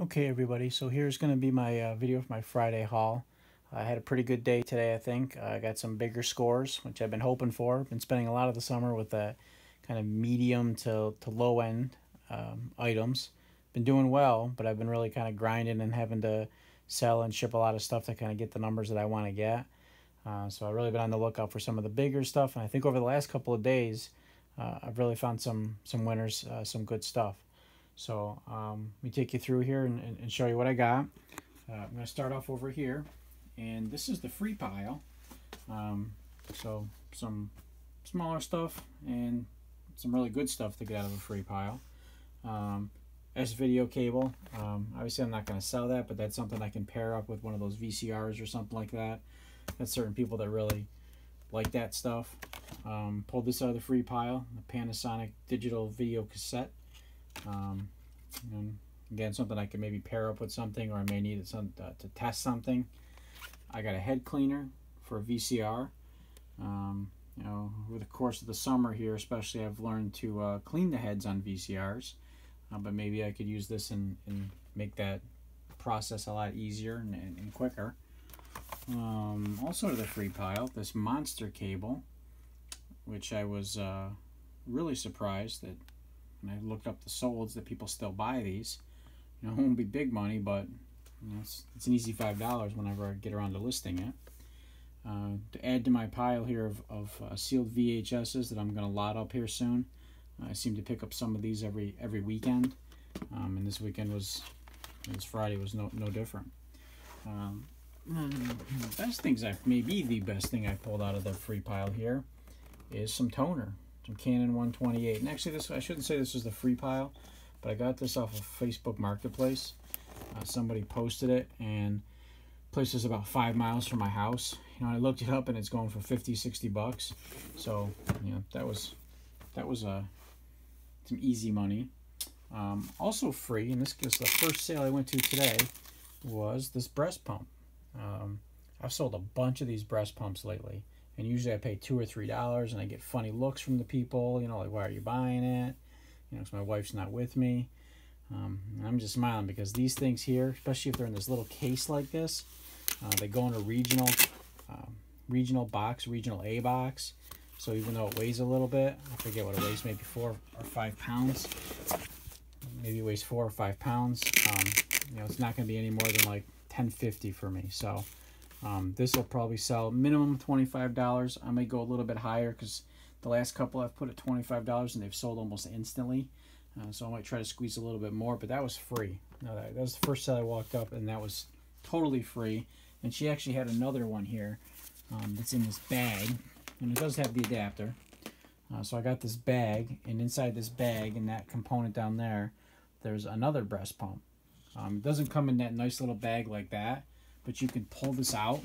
Okay, everybody, so here's going to be my video for my Friday haul. I had a pretty good day today, I think. I got some bigger scores, which I've been hoping for. Been spending a lot of the summer with that kind of medium to low end items. Been doing well, but I've been really kind of grinding and having to sell and ship a lot of stuff to kind of get the numbers that I want to get. So I've really been on the lookout for some of the bigger stuff, and I think over the last couple of days, I've really found some winners, some good stuff. So let me take you through here and show you what I got. I'm going to start off over here, and this is the free pile. So some smaller stuff and some really good stuff to get out of a free pile. S-video cable. Obviously, I'm not going to sell that, but that's something I can pair up with one of those VCRs or something like that. That's certain people that really like that stuff. Pulled this out of the free pile, a Panasonic digital video cassette. And again, something I can maybe pair up with something, or I may need it to test something. I got a head cleaner for a VCR. Over the course of the summer here, especially, I've learned to clean the heads on VCRs, but maybe I could use this and make that process a lot easier and quicker. Also to the free pile, this monster cable, which I was really surprised that when I looked up the solds that people still buy these. It won't be big money, but it's an easy $5 whenever I get around to listing it. To add to my pile here of sealed VHSs that I'm going to lot up here soon. I seem to pick up some of these every weekend, and this weekend this Friday was no different. The best things maybe the best thing I pulled out of the free pile here is some toner, some Canon 128. And actually, I shouldn't say this was the free pile, but I got this off of Facebook Marketplace. Somebody posted it, and the place is about 5 miles from my house. I looked it up, and it's going for $50-$60. So that was some easy money. Also free, and this is the first sale I went to today, was this breast pump. I've sold a bunch of these breast pumps lately, and usually I pay $2 or $3, and I get funny looks from the people, like, why are you buying it? Because my wife's not with me. And I'm just smiling because these things here, especially if they're in this little case like this, they go in a regional box, regional A box. So even though it weighs a little bit, I forget what it weighs, maybe 4 or 5 pounds. Maybe it weighs 4 or 5 pounds. It's not going to be any more than like $10.50 for me. So this will probably sell minimum $25. I may go a little bit higher because the last couple I've put at $25 and they've sold almost instantly. So I might try to squeeze a little bit more, but that was free. That was the first set I walked up, and that was totally free. And she actually had another one here that's in this bag, and it does have the adapter. So I got this bag, and inside this bag, in that component down there, there's another breast pump. It doesn't come in that nice little bag like that, but you can pull this out,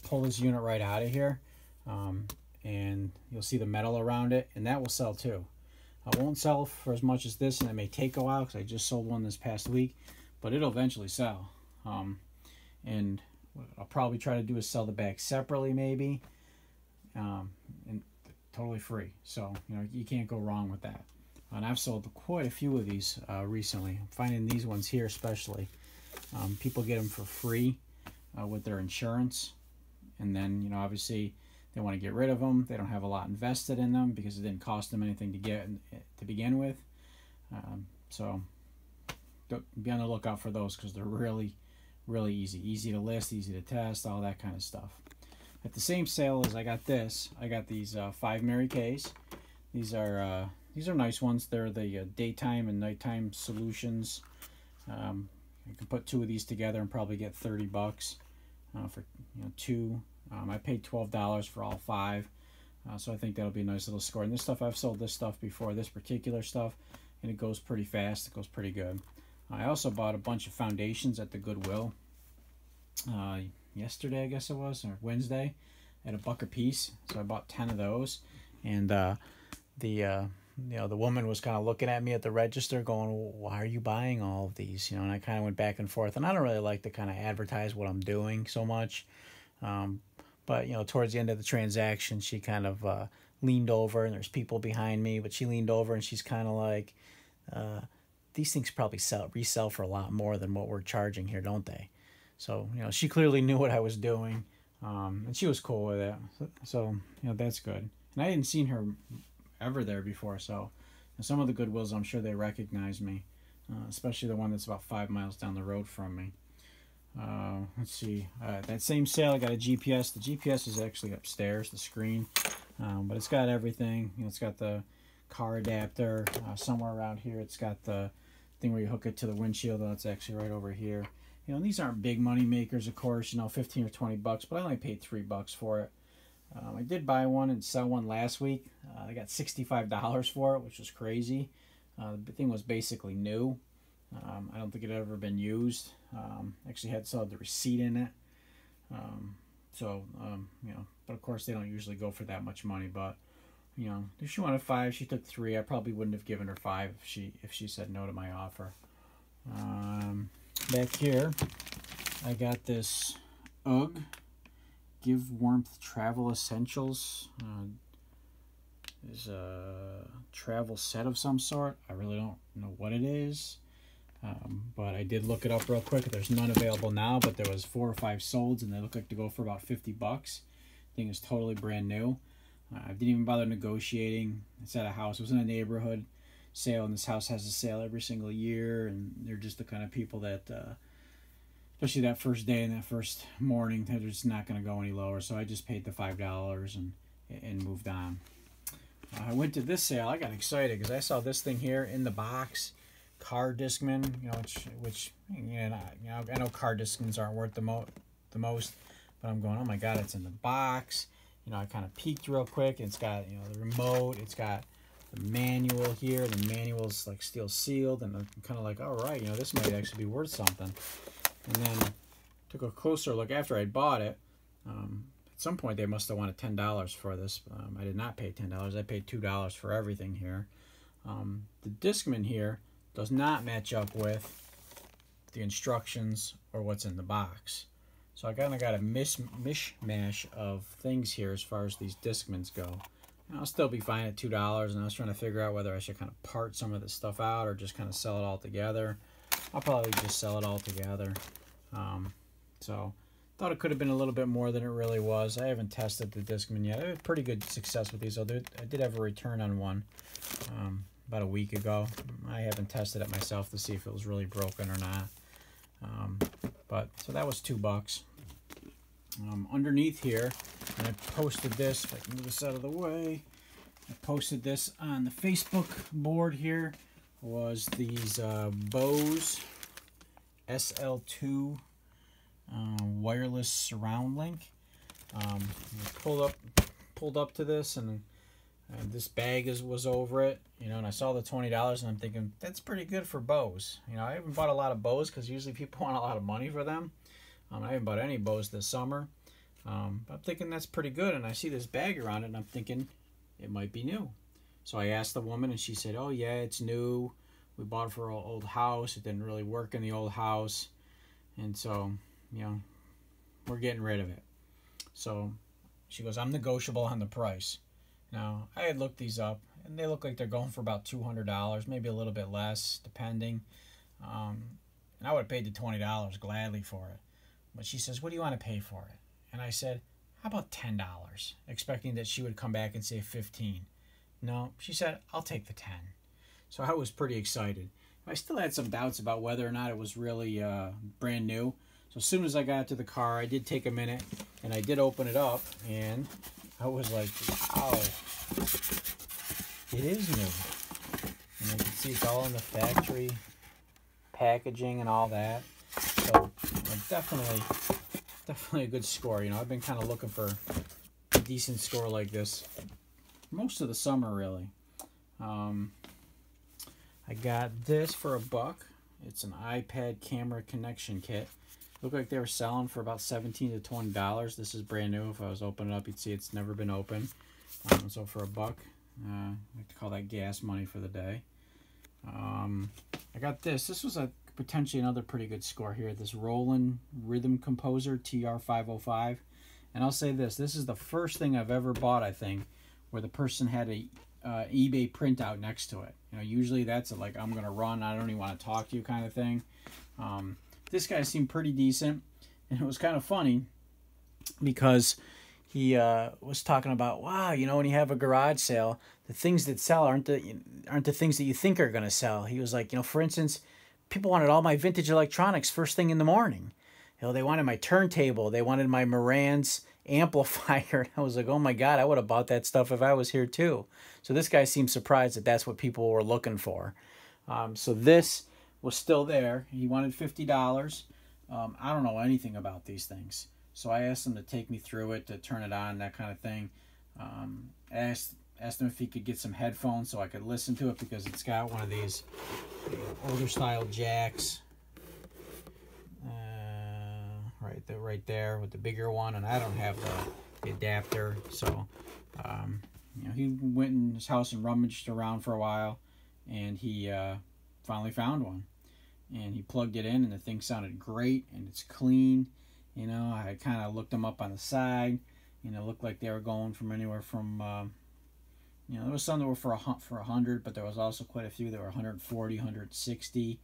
pull this unit right out of here, and you'll see the metal around it, and that will sell too. I won't sell for as much as this, and it may take a while because I just sold one this past week, but it'll eventually sell. And what I'll probably try to do is sell the bag separately, maybe, and totally free. So you can't go wrong with that. And I've sold quite a few of these recently. I'm finding these ones here especially. People get them for free with their insurance, and then obviously they want to get rid of them. They don't have a lot invested in them because it didn't cost them anything to get to begin with. So be on the lookout for those because they're really easy to list, easy to test, all that kind of stuff. At the same sale as I got this, I got these 5 Mary K's. These are nice ones. They're the daytime and nighttime solutions. You can put 2 of these together and probably get $30 for 2. I paid $12 for all 5, so I think that'll be a nice little score. And this stuff, I've sold this stuff before, this particular stuff, and it goes pretty fast. It goes pretty good. I also bought a bunch of foundations at the Goodwill yesterday, I guess it was, or Wednesday, at $1 a piece. So I bought 10 of those, and the woman was kind of looking at me at the register going, why are you buying all of these? And I kind of went back and forth, and I don't really like to kind of advertise what I'm doing so much. But towards the end of the transaction, she kind of leaned over, and there's people behind me, but she leaned over and she's kind of like, these things probably resell for a lot more than what we're charging here, don't they? So, you know, she clearly knew what I was doing, and she was cool with it. So, you know, that's good. And I hadn't seen her ever there before, so some of the Goodwills, I'm sure they recognize me, especially the one that's about 5 miles down the road from me. Let's see. That same sale, I got a GPS. The GPS is actually upstairs, the screen, but it's got everything. You know, it's got the car adapter. Somewhere around here, it's got the thing where you hook it to the windshield. That's actually right over here. You know, these aren't big money makers, of course. You know, 15 or 20 bucks, but I only paid $3 for it. I did buy one and sell one last week. I got $65 for it, which was crazy. The thing was basically new. I don't think it had ever been used. Actually had the receipt in it. You know, but of course they don't usually go for that much money. But you know, if she wanted 5, she took 3. I probably wouldn't have given her 5 if she said no to my offer. Back here, I got this UGG Give Warmth Travel Essentials. Is a travel set of some sort. I really don't know what it is. But I did look it up real quick. There's none available now, but there was 4 or 5 solds, and they look like to go for about 50 bucks. Thing is totally brand new. I didn't even bother negotiating. It's at a house. It was in a neighborhood sale, and this house has a sale every single year, and they're just the kind of people that, especially that first day and that first morning, they're just not going to go any lower. So I just paid the $5 and moved on. I went to this sale. I got excited because I saw this thing here in the box. Car Discman, you know, which you know, I know car Discmans aren't worth the most, but I'm going, oh my god, it's in the box. You know, I kind of peeked real quick. It's got, you know, the remote. It's got the manual here. The manual's like steel sealed, and I'm kind of like, all right, you know, this might actually be worth something. And then took a closer look after I bought it. At some point, they must have wanted $10 for this. I did not pay $10. I paid $2 for everything here. The Discman here does not match up with the instructions or what's in the box. So I kind of got a mishmash of things here as far as these Discmans go. And I'll still be fine at $2, and I was trying to figure out whether I should kind of part some of this stuff out or just kind of sell it all together. I'll probably just sell it all together. So thought it could have been a little bit more than it really was. I haven't tested the Discman yet. I had pretty good success with these. I did have a return on one about a week ago. I haven't tested it myself to see if it was really broken or not. But so that was $2. Underneath here, and I posted this, if I can move this out of the way, I posted this on the Facebook board here, was these Bose SL2 wireless surround link. I pulled up to this, and this bag was over it, you know, and I saw the $20, and I'm thinking, that's pretty good for Bose. You know, I haven't bought a lot of Bose because usually people want a lot of money for them. I haven't bought any Bose this summer. But I'm thinking that's pretty good, and I see this bag around it, and I'm thinking it might be new. So I asked the woman, and she said, oh, yeah, it's new. We bought it for our old house. It didn't really work in the old house. And so, you know, we're getting rid of it. So she goes, I'm negotiable on the price. Now, I had looked these up, and they look like they're going for about $200, maybe a little bit less, depending. And I would have paid the $20 gladly for it. But she says, what do you want to pay for it? And I said, how about $10? Expecting that she would come back and say 15. No, she said, I'll take the 10. So I was pretty excited. I still had some doubts about whether or not it was really brand new. So as soon as I got to the car, I did take a minute, and I did open it up, and I was like, wow, it is new. And you can see it's all in the factory packaging and all that. So definitely a good score. You know, I've been kind of looking for a decent score like this most of the summer, really. I got this for $1. It's an iPad camera connection kit. Looked like they were selling for about $17 to $20. This is brand new. If I was opening it up, you'd see it's never been opened. So for $1, I like to call that gas money for the day. I got this. This was potentially another pretty good score here. This Roland Rhythm Composer TR505. And I'll say this. This is the first thing I've ever bought, I think, where the person had a eBay printout next to it. You know, usually that's like, I'm going to run, I don't even want to talk to you kind of thing. This guy seemed pretty decent, and it was kind of funny because he was talking about, wow, you know, when you have a garage sale, the things that sell aren't the things that you think are going to sell. He was like, you know, for instance, people wanted all my vintage electronics first thing in the morning. You know, they wanted my turntable, they wanted my Marantz amplifier. I was like, oh my God, I would have bought that stuff if I was here too. So this guy seemed surprised that that's what people were looking for. So this was still there. He wanted $50. I don't know anything about these things, so I asked him to take me through it, to turn it on, that kind of thing. Asked him if he could get some headphones so I could listen to it, because it's got one of these older style jacks. Right there with the bigger one, and I don't have the adapter. So you know, he went in his house and rummaged around for a while, and he finally found one, and he plugged it in, and the thing sounded great, and it's clean. You know, I kind of looked them up on the side, and it looked like they were going from anywhere from you know, there was some that were for 100, but there was also quite a few that were 140, 160.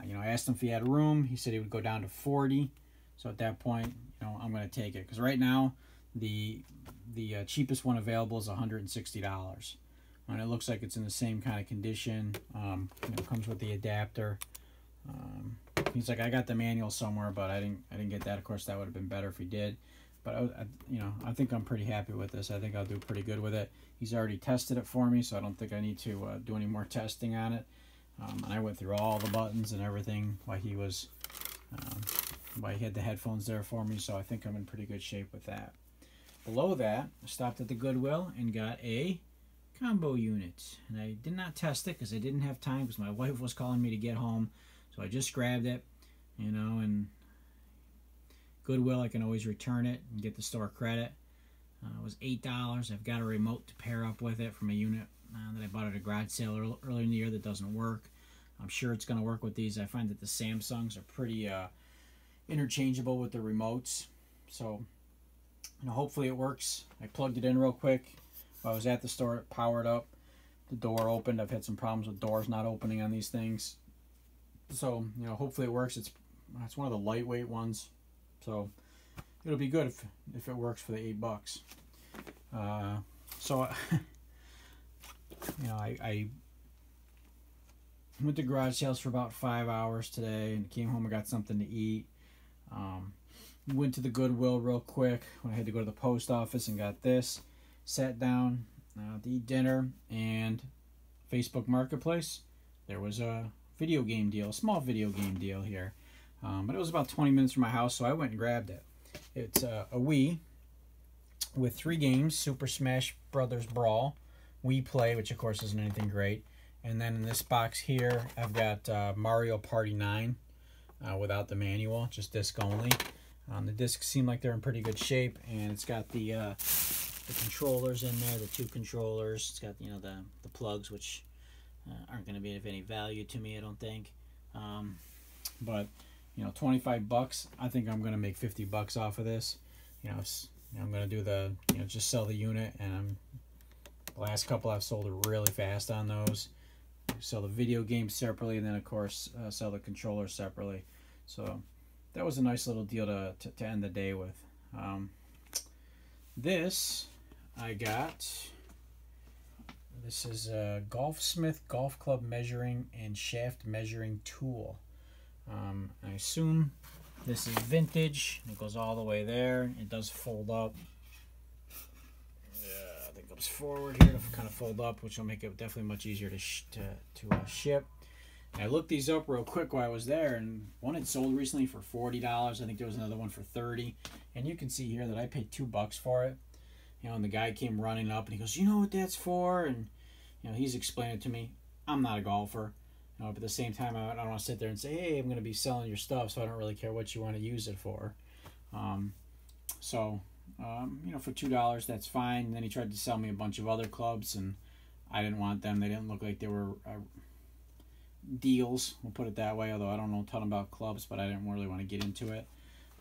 You know, I asked him if he had room. He said he would go down to 40. So at that point, you know, I'm going to take it, because right now the cheapest one available is $160, and it looks like it's in the same kind of condition. You know, comes with the adapter. He's like, I got the manual somewhere, but I didn't get that. Of course, that would have been better if he did. But you know, I think I'm pretty happy with this. I think I'll do pretty good with it. He's already tested it for me, so I don't think I need to do any more testing on it. And I went through all the buttons and everything while he had the headphones there for me, so I think I'm in pretty good shape with that. Below that, I stopped at the Goodwill and got a combo unit. And I did not test it because I didn't have time, because my wife was calling me to get home. So I just grabbed it, you know, and Goodwill, I can always return it and get the store credit. It was $8. I've got a remote to pair up with it from a unit that I bought at a garage sale earlier in the year that doesn't work. I'm sure it's going to work with these. I find that the Samsungs are pretty interchangeable with the remotes. So, you know, hopefully it works. I plugged it in real quick. While I was at the store, it powered up. The door opened. I've had some problems with doors not opening on these things. So, you know, hopefully it works. It's one of the lightweight ones. So it'll be good if it works for the $8. So you know, I went to garage sales for about 5 hours today, and came home and got something to eat. Went to the Goodwill real quick when I had to go to the post office and got this. Sat down to eat dinner, and Facebook Marketplace, there was a video game deal, a small video game deal here. But it was about 20 minutes from my house, so I went and grabbed it. It's a Wii with 3 games: Super Smash Brothers Brawl, Wii Play, which of course isn't anything great, and then in this box here I've got Mario Party 9 without the manual, just disc only. The discs seem like they're in pretty good shape, and it's got the controllers in there, the 2 controllers. It's got, you know, the plugs, which aren't going to be of any value to me, I don't think. But you know, $25. I think I'm gonna make $50 off of this. You know, I'm gonna do just sell the unit, and the last couple I've sold it really fast on those. Sell the video games separately, and then of course sell the controllers separately. So that was a nice little deal to end the day with. This I got. This is a Golfsmith Golf Club measuring and shaft measuring tool. I assume this is vintage. It goes all the way there. It does fold up. I think it goes forward here to kind of fold up, which will make it definitely much easier to ship. And I looked these up real quick while I was there, and one had sold recently for $40. I think there was another one for $30. And you can see here that I paid $2 for it. You know, and the guy came running up, and he goes, "You know what that's for?" And you know, he's explaining it to me. I'm not a golfer. But at the same time, I don't want to sit there and say, "Hey, I'm going to be selling your stuff, so I don't really care what you want to use it for." You know, for $2, that's fine. And then he tried to sell me a bunch of other clubs, and I didn't want them. They didn't look like they were deals, we'll put it that way, although I don't know a ton about clubs, but I didn't really want to get into it.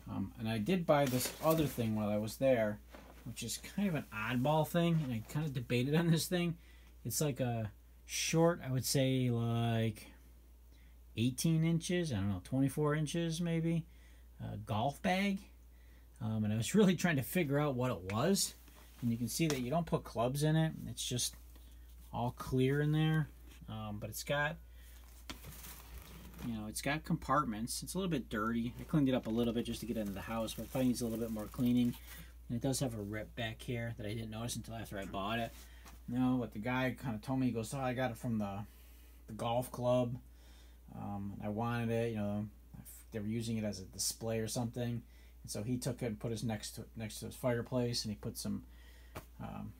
And I did buy this other thing while I was there. which is kind of an oddball thing, and I kind of debated on this thing. It's like a short, I would say like 18 inches, I don't know, 24 inches maybe, golf bag. And I was really trying to figure out what it was. And you can see that you don't put clubs in it. It's just all clear in there. But it's got, it's got compartments. It's a little bit dirty. I cleaned it up a little bit just to get into the house, but it probably needs a little bit more cleaning. And it does have a rip back here that I didn't notice until after I bought it. What the guy kind of told me, he goes, oh, I got it from the golf club. I wanted it, they were using it as a display or something. And so he took it and put it next to his fireplace, and he put some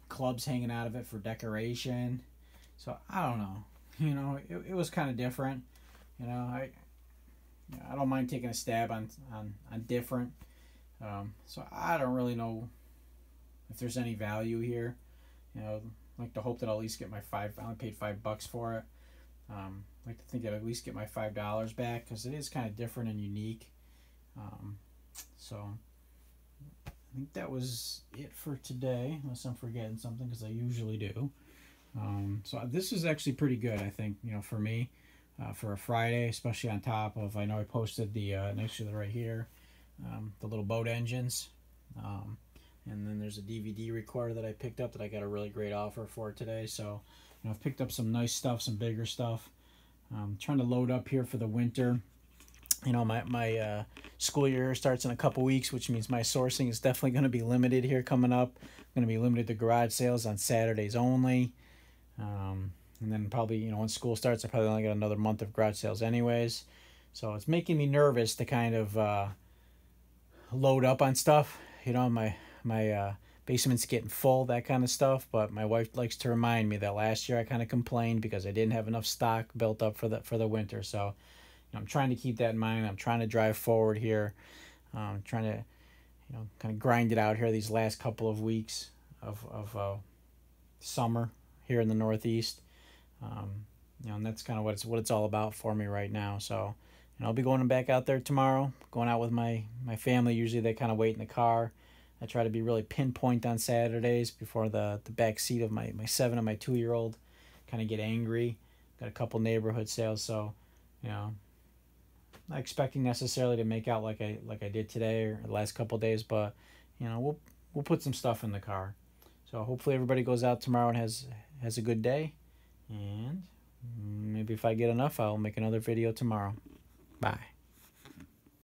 clubs hanging out of it for decoration. So I don't know, it was kind of different. I don't mind taking a stab on different. So I don't really know if there's any value here. I like to hope that I'll at least get my I only paid $5 for it. I like to think I'd at least get my $5 back, because it is kind of different and unique. So I think that was it for today, unless I'm forgetting something, because I usually do. So this is actually pretty good, I think, for me, for a Friday, especially on top of, I know I posted the next to the right here, the little boat engines. And then there's a DVD recorder that I picked up that I got a really great offer for today. So, I've picked up some nice stuff, some bigger stuff. I'm trying to load up here for the winter. My school year starts in a couple weeks, which means my sourcing is definitely going to be limited here coming up. I'm going to be limited to garage sales on Saturdays only. And then probably, once school starts, I probably only got another month of garage sales anyways. So it's making me nervous to kind of load up on stuff. My basement's getting full, that kind of stuff. But my wife likes to remind me that last year I kind of complained because I didn't have enough stock built up for the winter. So I'm trying to keep that in mind. I'm trying to drive forward here. I'm trying to, kind of grind it out here these last couple of weeks of summer here in the Northeast. And that's kind of what it's all about for me right now. So, I'll be going back out there tomorrow, going out with my family. Usually they kind of wait in the car. I try to be really pinpoint on Saturdays before the back seat of my 7 and my 2-year-old kind of get angry. Got a couple neighborhood sales, so, not expecting necessarily to make out like I did today or the last couple days, but, we'll put some stuff in the car. So hopefully everybody goes out tomorrow and has a good day. And maybe if I get enough, I'll make another video tomorrow. Bye.